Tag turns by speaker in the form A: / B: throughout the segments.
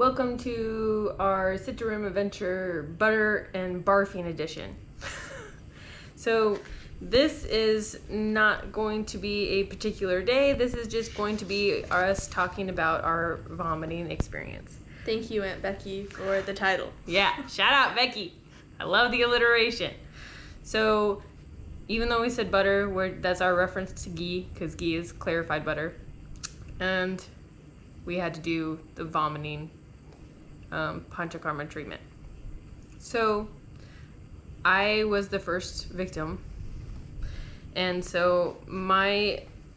A: Welcome to our Sitaram adventure butter and barfing edition. So this is not going to be a particular day. This is just going to be us talking about our vomiting experience.
B: Thank you, Aunt Becky, for the title.
A: Yeah, shout out Becky. I love the alliteration. So even though we said butter, that's our reference to ghee, because ghee is clarified butter. And we had to do the vomiting panchakarma treatment. So I was the first victim. And so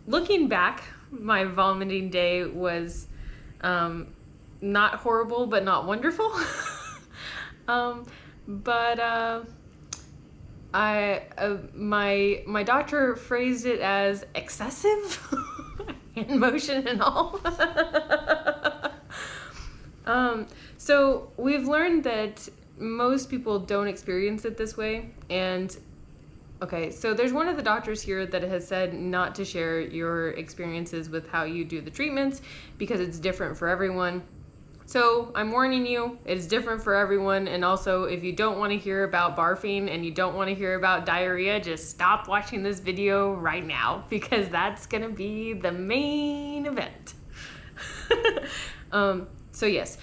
A: looking back, my vomiting day was not horrible, but not wonderful. My doctor phrased it as excessive in motion and all. So we've learned that most people don't experience it this way. And okay, so there's one of the doctors here that has said not to share your experiences with how you do the treatments because it's different for everyone. So I'm warning you, it's different for everyone. And also, if you don't want to hear about barfing and you don't want to hear about diarrhea, just stop watching this video right now because that's going to be the main event. So yes.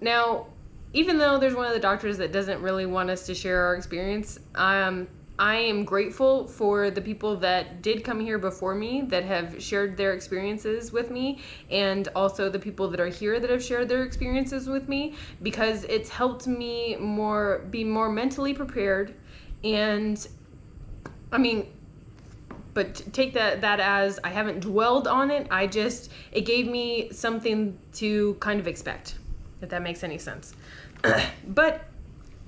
A: Now, even though there's one of the doctors that doesn't really want us to share our experience, I am grateful for the people that did come here before me that have shared their experiences with me, and also the people that are here that have shared their experiences with me, because it's helped me be more mentally prepared. And I mean, but take that as I haven't dwelled on it. It gave me something to kind of expect, if that makes any sense. But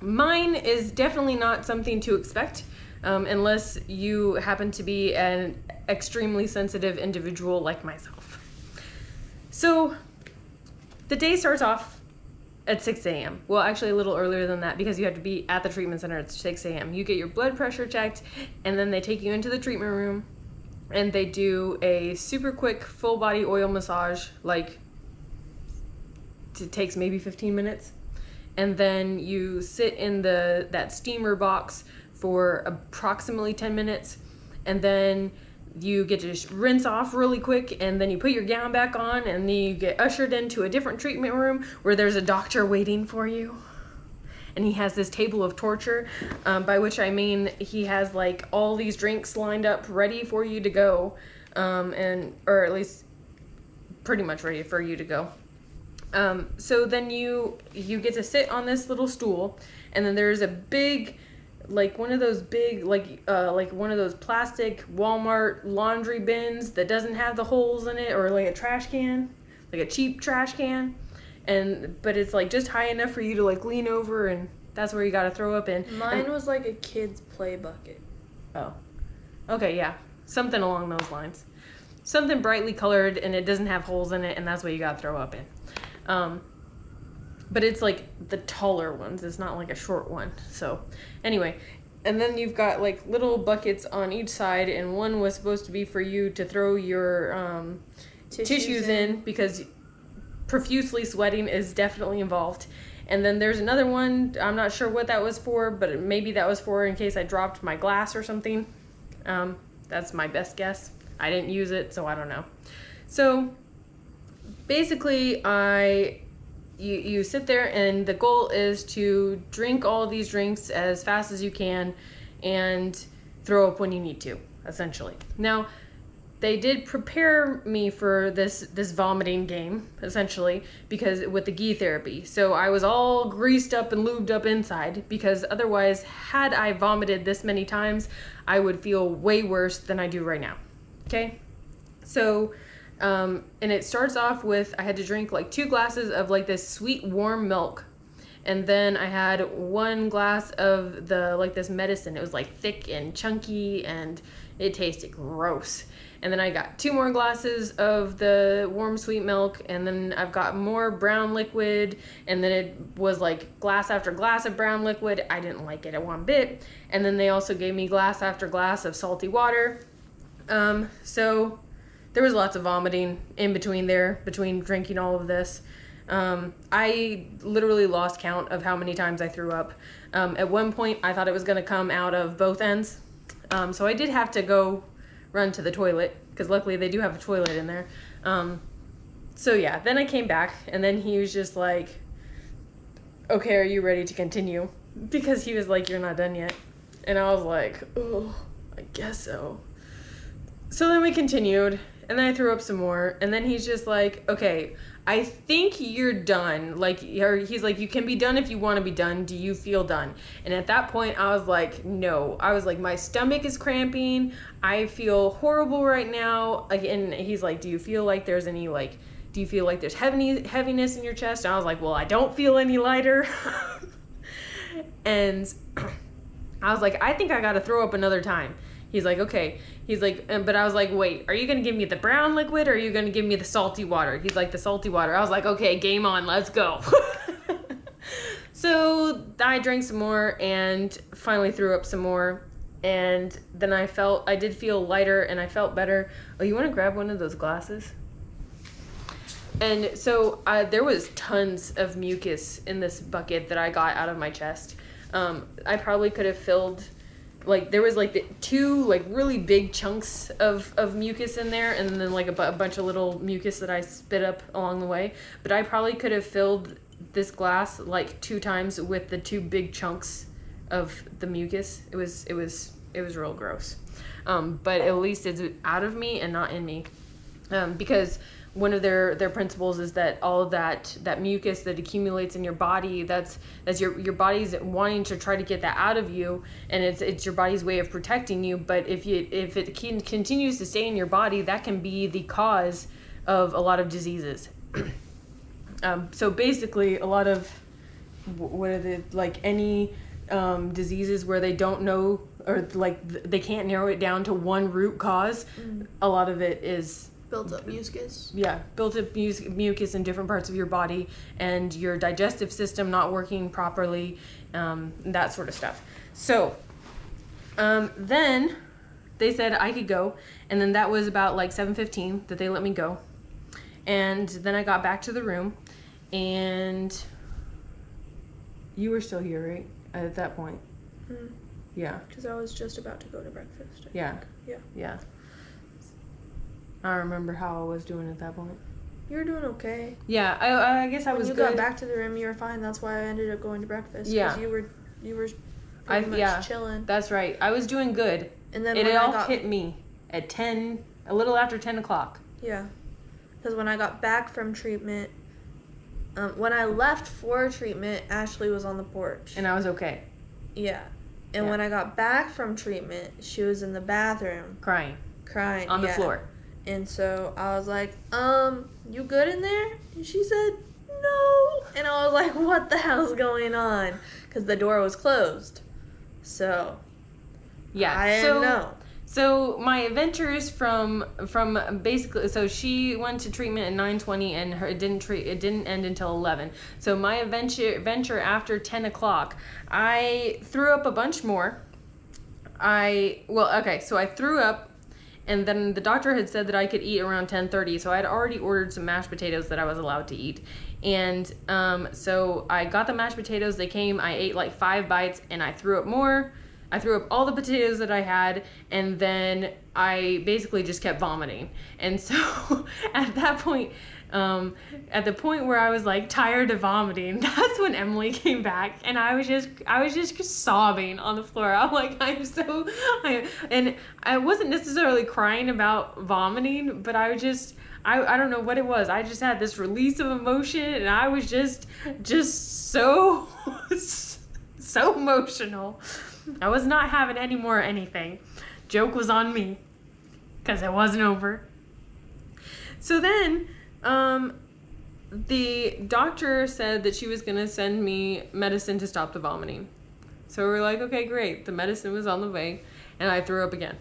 A: mine is definitely not something to expect. Unless you happen to be an extremely sensitive individual like myself. So the day starts off at 6 a.m. Well, actually a little earlier than that because you have to be at the treatment center at 6 a.m. You get your blood pressure checked, and then they take you into the treatment room and they do a super quick full body oil massage. Like, it takes maybe 15 minutes. And then you sit in that steamer box for approximately 10 minutes, and then you get to rinse off really quick, and then you put your gown back on, and then you get ushered into a different treatment room where there's a doctor waiting for you, and he has this table of torture, by which I mean he has like all these drinks lined up ready for you to go, or at least pretty much ready for you to go. So then you get to sit on this little stool, and then there's a big, like one of those big, like one of those plastic Walmart laundry bins that doesn't have the holes in it, or like a trash can, like a cheap trash can, but it's like just high enough for you to like lean over, and that's where you got to throw up in.
B: Mine was like a kid's play bucket.
A: Oh, okay, yeah, something along those lines, something brightly colored, and it doesn't have holes in it, and that's what you got to throw up in. But it's like the taller ones. It's not like a short one. So anyway, and then you've got like little buckets on each side, and one was supposed to be for you to throw your tissues in because profusely sweating is definitely involved. And then there's another one. I'm not sure what that was for, but maybe that was for in case I dropped my glass or something. That's my best guess. I didn't use it, so I don't know. So basically, you sit there, and the goal is to drink all of these drinks as fast as you can and throw up when you need to, essentially. Now, they did prepare me for this vomiting game, essentially, because with the ghee therapy. So I was all greased up and lubed up inside, because otherwise, had I vomited this many times, I would feel way worse than I do right now. Okay? So and it starts off with, I had to drink like 2 glasses of like this sweet warm milk, and then I had 1 glass of this medicine. It was like thick and chunky, and it tasted gross. And then I got 2 more glasses of the warm sweet milk, and then I've got more brown liquid, and then it was like glass after glass of brown liquid. I didn't like it one bit. And then they also gave me glass after glass of salty water. So there was lots of vomiting in between drinking all of this. I literally lost count of how many times I threw up. At one point, I thought it was going to come out of both ends. So I did have to go run to the toilet, because luckily they do have a toilet in there. So yeah, then I came back, and then he was just like, okay, are you ready to continue? Because he was like, you're not done yet. And I was like, oh, I guess so. So then we continued, and then I threw up some more, and then he's just like, okay, I think you're done. Like, he's like, you can be done if you want to be done. Do you feel done? And at that point, I was like, no. I was like, my stomach is cramping. I feel horrible right now. And he's like, do you feel like there's any, like, do you feel like there's heaviness in your chest? And I was like, well, I don't feel any lighter. And I was like, I think I got to throw up another time. He's like, okay. He's like, but I was like, wait, are you going to give me the brown liquid or are you going to give me the salty water? He's like, the salty water. I was like, okay, game on, let's go. So I drank some more and finally threw up some more. And then I did feel lighter and I felt better. Oh, you want to grab one of those glasses? And so there was tons of mucus in this bucket that I got out of my chest. I probably could have filled, like, there was like the two like really big chunks of mucus in there, and then like a bunch of little mucus that I spit up along the way. But I probably could have filled this glass like 2 times with the 2 big chunks of the mucus. It was real gross. But at least it's out of me and not in me. Because one of their principles is that all of that mucus that accumulates in your body, that's your body's wanting to try to get that out of you, and it's your body's way of protecting you. But if it continues to stay in your body, that can be the cause of a lot of diseases. So basically, a lot of what are the like any diseases where they don't know, or like they can't narrow it down to one root cause. A lot of it is
B: built up mucus.
A: Yeah, built up mucus in different parts of your body, and your digestive system not working properly, that sort of stuff. So then they said I could go, and then that was about like 7:15 that they let me go. And then I got back to the room, and you were still here, right? At that point. Yeah.
B: Because I was just about to go to breakfast.
A: Yeah. Yeah. I don't remember how I was doing at that point.
B: You were doing okay.
A: Yeah, I guess I was good.
B: When you got back to the room, you were fine. That's why I ended up going to breakfast.
A: Yeah.
B: Because you were pretty much chilling.
A: That's right. I was doing good.
B: And then
A: it all hit me at 10, a little after 10 o'clock.
B: Yeah. Because when I got back from treatment, when I left for treatment, Ashley was on the porch.
A: And I was okay.
B: Yeah. And when I got back from treatment, she was in the bathroom.
A: Crying. On the floor.
B: And so I was like, you good in there? And she said, no. And I was like, what the hell's going on? Because the door was closed. So,
A: yeah,
B: I didn't know.
A: So my adventures from basically, so she went to treatment at 9:20 and it didn't end until 11. So my adventure after 10 o'clock, I threw up a bunch more. So I threw up. And then the doctor had said that I could eat around 10:30, so I had already ordered some mashed potatoes that I was allowed to eat. And so I got the mashed potatoes, they came, I ate like 5 bites, and I threw up more. I threw up all the potatoes that I had, and then I basically just kept vomiting. And so at that point, at the point where I was like tired of vomiting, that's when Emily came back, and I was just sobbing on the floor. I'm like, and I wasn't necessarily crying about vomiting, but I don't know what it was. I just had this release of emotion, and I was just so emotional. I was not having any more anything. Joke was on me, because it wasn't over. So then the doctor said that she was going to send me medicine to stop the vomiting. So we were like, okay, great. The medicine was on the way, and I threw up again.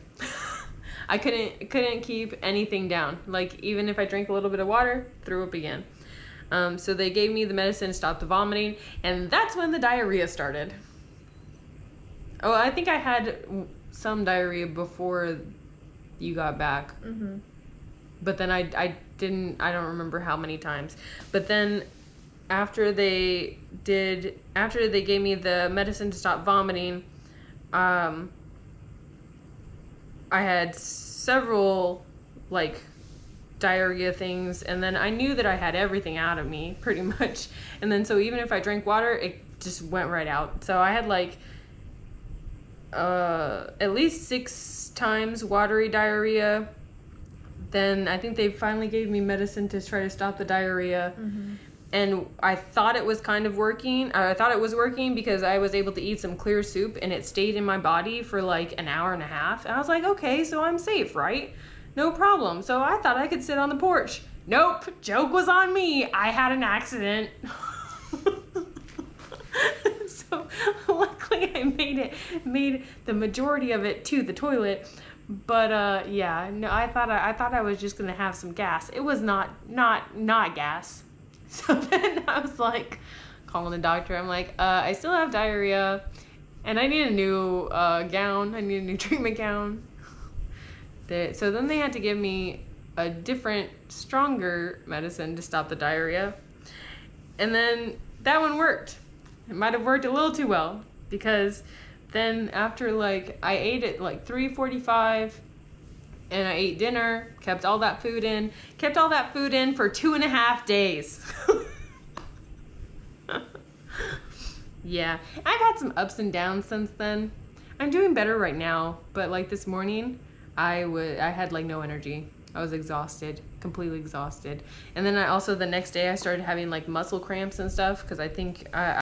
A: I couldn't keep anything down. Like, even if I drank a little bit of water, threw up again. So they gave me the medicine to stop the vomiting, and that's when the diarrhea started. Oh, I think I had some diarrhea before you got back. But then I don't remember how many times. But then after they gave me the medicine to stop vomiting, I had several like diarrhea things, and then I knew that I had everything out of me pretty much, and then so even if I drank water, it just went right out. So I had like at least 6 times watery diarrhea. Then I think they finally gave me medicine to try to stop the diarrhea. And I thought it was kind of working. I thought it was working because I was able to eat some clear soup and it stayed in my body for like an hour and a half. And I was like, okay, so I'm safe, right? No problem. So I thought I could sit on the porch. Nope, joke was on me. I had an accident. So luckily I made the majority of it to the toilet. But yeah, no, I thought I was just gonna have some gas. It was not gas. So then I was like calling the doctor. I'm like, I still have diarrhea, and I need a new gown. I need a new treatment gown. So then they had to give me a different, stronger medicine to stop the diarrhea, and then that one worked. It might have worked a little too well, because then after like I ate at like 3:45. And I ate dinner, kept all that food in for 2.5 days. Yeah, I've had some ups and downs since then. I'm doing better right now, but like this morning, I had like no energy. I was exhausted, completely exhausted. And then the next day I started having like muscle cramps and stuff, because I think